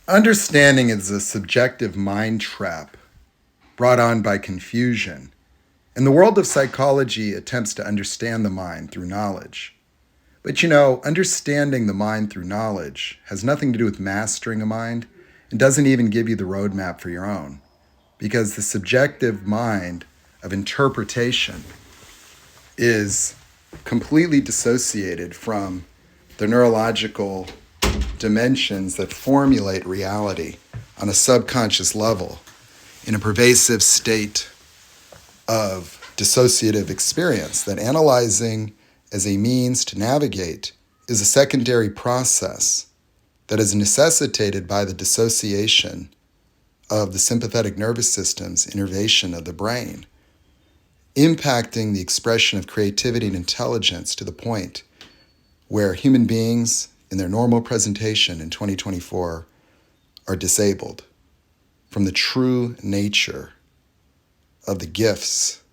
Understanding is a subjective mind trap brought on by confusion, and the world of psychology attempts to understand the mind through knowledge. But understanding the mind through knowledge has nothing to do with mastering a mind and doesn't even give you the roadmap for your own, because the subjective mind of interpretation is completely dissociated from the neurological dimensions that formulate reality on a subconscious level in a pervasive state of dissociative experience that analyzing as a means to navigate is a secondary process that is necessitated by the dissociation of the sympathetic nervous system's innervation of the brain, impacting the expression of creativity and intelligence to the point where human beings in their normal presentation in 2024 are disabled from the true nature of the gifts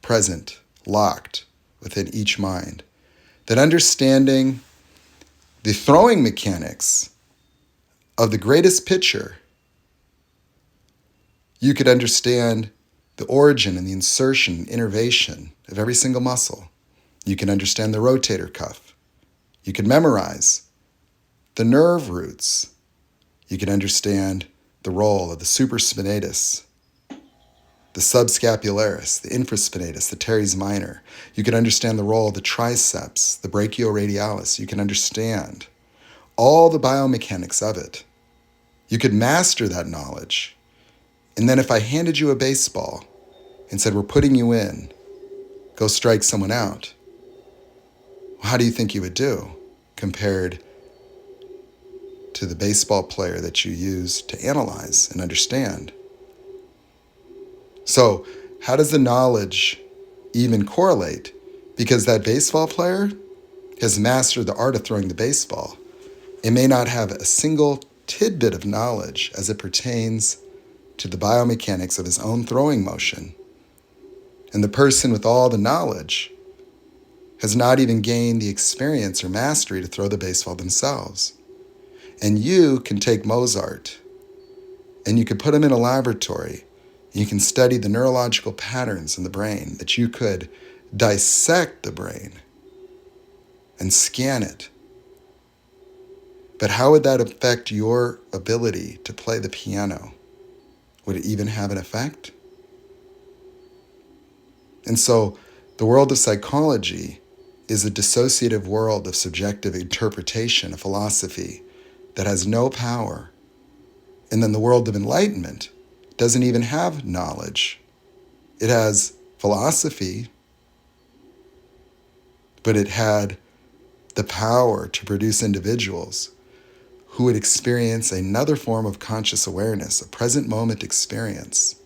present, locked within each mind. That understanding the throwing mechanics of the greatest picture, you could understand the origin and the insertion and innervation of every single muscle. You can understand the rotator cuff. You can memorize the nerve roots. You can understand the role of the supraspinatus, the subscapularis, the infraspinatus, the teres minor. You can understand the role of the triceps, the brachioradialis. You can understand all the biomechanics of it. You could master that knowledge. And then if I handed you a baseball and said, we're putting you in, go strike someone out, how do you think you would do compared to the baseball player that you use to analyze and understand? So how does the knowledge even correlate? Because that baseball player has mastered the art of throwing the baseball. It may not have a single tidbit of knowledge as it pertains to the biomechanics of his own throwing motion. And the person with all the knowledge has not even gained the experience or mastery to throw the baseball themselves. And you can take Mozart and you could put him in a laboratory. You can study the neurological patterns in the brain, that you could dissect the brain and scan it. But how would that affect your ability to play the piano? Would it even have an effect? And so the world of psychology is a dissociative world of subjective interpretation of philosophy that has no power. And then the world of enlightenment doesn't even have knowledge. It has philosophy, but it had the power to produce individuals who would experience another form of conscious awareness, a present moment experience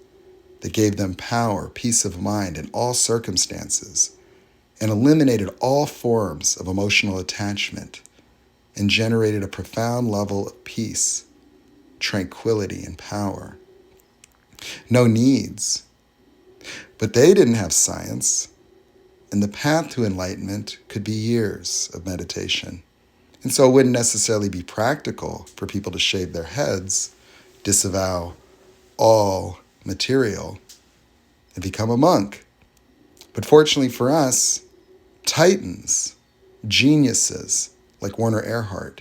that gave them power, peace of mind in all circumstances, and eliminated all forms of emotional attachment and generated a profound level of peace, tranquility, and power. No needs. But they didn't have science, and the path to enlightenment could be years of meditation. And so it wouldn't necessarily be practical for people to shave their heads, disavow all material, and become a monk. But fortunately for us, titans, geniuses like Werner Erhard,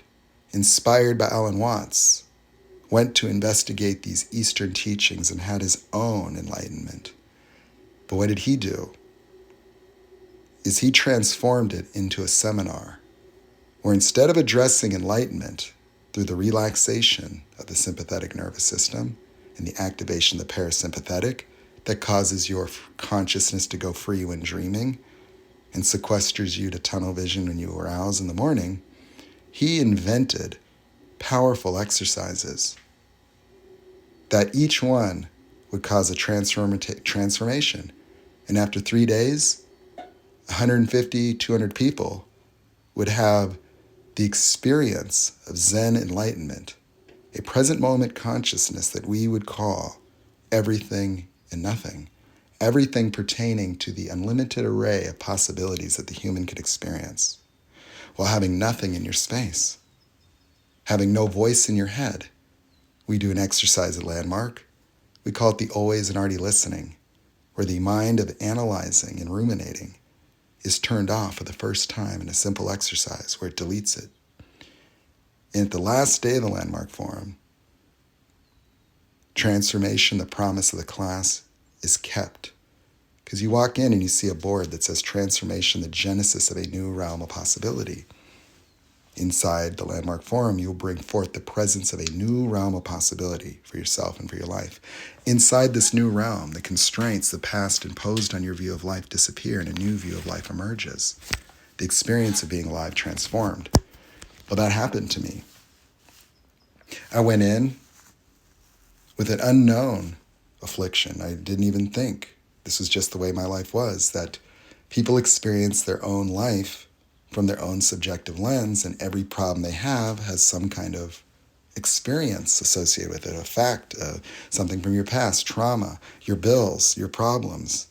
inspired by Alan Watts, went to investigate these Eastern teachings and had his own enlightenment. But what did he do? Is he transformed it into a seminar where instead of addressing enlightenment through the relaxation of the sympathetic nervous system and the activation of the parasympathetic that causes your consciousness to go free when dreaming and sequesters you to tunnel vision when you arouse in the morning, he invented powerful exercises that each one would cause a transformation. And after 3 days, 150, 200 people would have the experience of Zen enlightenment, a present moment consciousness that we would call everything and nothing, everything pertaining to the unlimited array of possibilities that the human could experience, while having nothing in your space, having no voice in your head, We do an exercise at Landmark. We call it the always and already listening, where the mind of analyzing and ruminating is turned off for the first time in a simple exercise where it deletes it. And at the last day of the Landmark Forum, transformation, the promise of the class, is kept. Because you walk in and you see a board that says transformation, the genesis of a new realm of possibility. Inside the Landmark Forum, you will bring forth the presence of a new realm of possibility for yourself and for your life. Inside this new realm, the constraints the past imposed on your view of life disappear and a new view of life emerges. The experience of being alive transformed. Well, that happened to me. I went in with an unknown affliction. I didn't even think. This was just the way my life was, that people experience their own life from their own subjective lens, and every problem they have has some kind of experience associated with it, a fact, something from your past, trauma, your bills, your problems.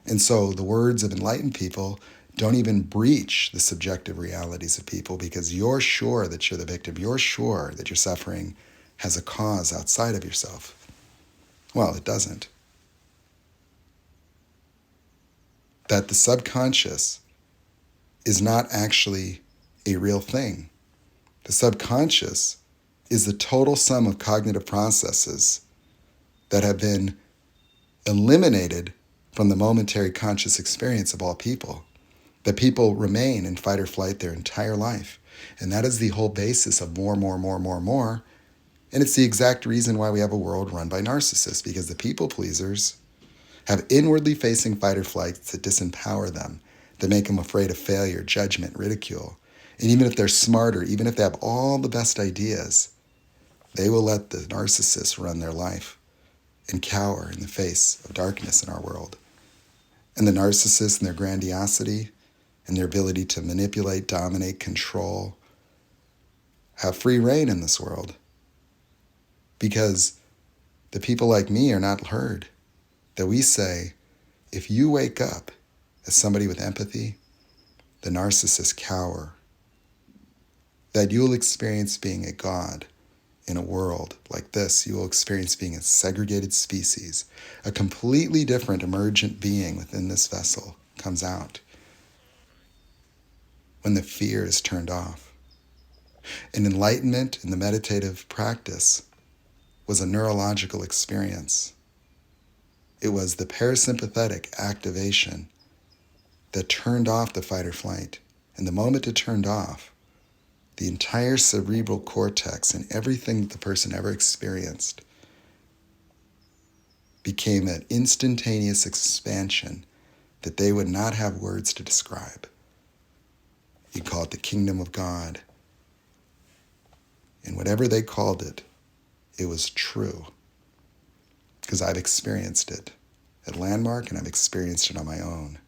And so the words of enlightened people don't even breach the subjective realities of people, because you're sure that you're the victim. You're sure that your suffering has a cause outside of yourself. Well, it doesn't. That the subconscious is not actually a real thing. The subconscious is the total sum of cognitive processes that have been eliminated from the momentary conscious experience of all people. That people remain in fight or flight their entire life. And that is the whole basis of more. And it's the exact reason why we have a world run by narcissists, because the people pleasers have inwardly facing fight or flights that disempower them, that make them afraid of failure, judgment, ridicule. And even if they're smarter, even if they have all the best ideas, they will let the narcissist run their life and cower in the face of darkness in our world. And the narcissist and their grandiosity and their ability to manipulate, dominate, control, have free reign in this world. Because the people like me are not heard. That we say, if you wake up as somebody with empathy, the narcissists cower. That you'll experience being a god in a world like this. You will experience being a segregated species. A completely different emergent being within this vessel comes out when the fear is turned off. And enlightenment in the meditative practice was a neurological experience. It was the parasympathetic activation that turned off the fight or flight. And the moment it turned off, the entire cerebral cortex and everything that the person ever experienced became an instantaneous expansion that they would not have words to describe. You call it the kingdom of God. And whatever they called it, it was true. Because I've experienced it at Landmark and I've experienced it on my own.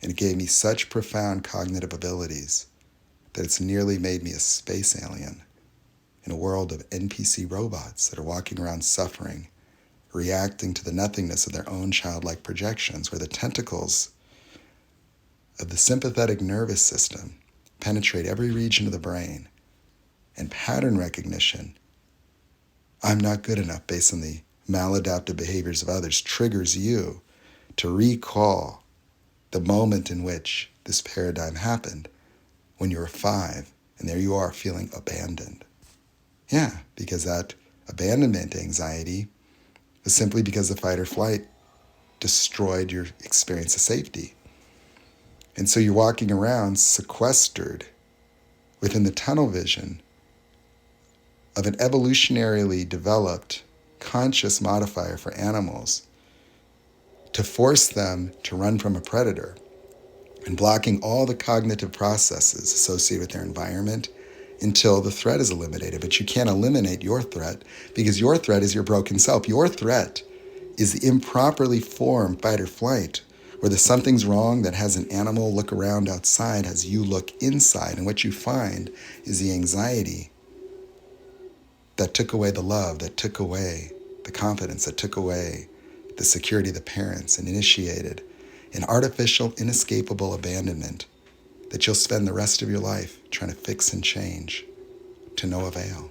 And it gave me such profound cognitive abilities that it's nearly made me a space alien in a world of NPC robots that are walking around suffering, reacting to the nothingness of their own childlike projections, where the tentacles of the sympathetic nervous system penetrate every region of the brain, and pattern recognition, I'm not good enough based on the maladaptive behaviors of others, triggers you to recall the moment in which this paradigm happened when you were 5, and there you are feeling abandoned. Yeah, because that abandonment anxiety was simply because the fight or flight destroyed your experience of safety. And so you're walking around sequestered within the tunnel vision of an evolutionarily developed conscious modifier for animals to force them to run from a predator, and blocking all the cognitive processes associated with their environment until the threat is eliminated. But you can't eliminate your threat, because your threat is your broken self. Your threat is the improperly formed fight or flight, where the something's wrong that has an animal look around outside as you look inside. And what you find is the anxiety that took away the love, that took away the confidence, that took away the security of the parents, and initiated an artificial, inescapable abandonment that you'll spend the rest of your life trying to fix and change to no avail.